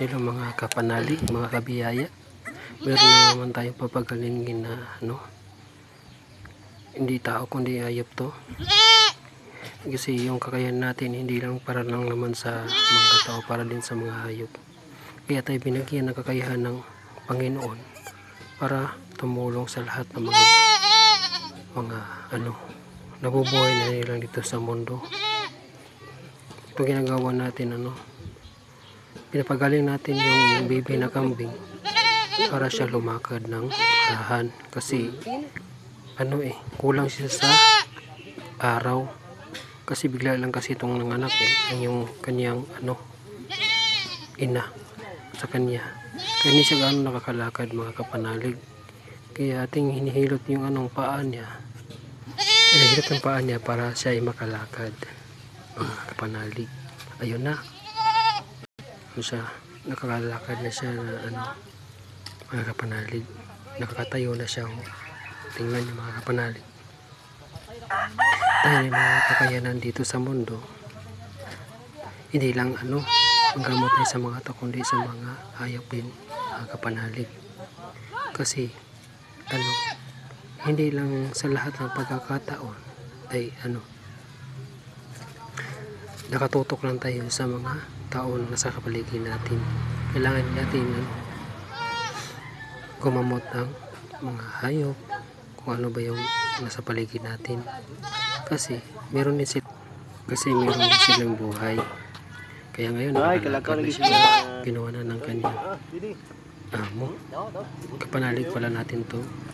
Hello mga kapanalig, mga kabiyaya. Meron na naman tayong papagalingin na hindi tao kundi hayop to. Kasi yung kakayahan natin hindi lang para lang naman sa mga tao, para din sa mga hayop. Kaya tayo binigyan ng kakayahan ng Panginoon para tumulong sa lahat ng mga nabubuhay na nilang dito sa mundo. Ito ginagawa natin pinapagaling natin yung baby na kambing para siya lumakad ng arahan kasi kulang siya sa araw kasi bigla lang kasi itong nanganak yung kanyang ina sa kanya, kaya hindi siya gaano nakakalakad mga kapanalig, kaya ating hinihilot yung paa niya, hinihilot ang paa niya para siya ay makalakad mga kapanalig. Ayun na siya, nakakalakad na siya na mga kapanalig, nakakatayo na siya. Tingnan niyo mga kapanalig, tayo yung mga kakayanan dito sa mundo, hindi lang manggamot tayo sa mga tao kundi sa mga hayop din mga kapanalig. Kasi hindi lang sa lahat ng pagkakataon ay nakatutok lang tayo sa mga tao na nasa kapaligid natin. Kailangan natin gumamot ng mga hayop, kung ano ba yung nasa paligid natin, kasi meron din silang buhay. Kaya ngayon nakakalakad na siya, ginawa na ng kanyang amo. Kapanalig pala natin to.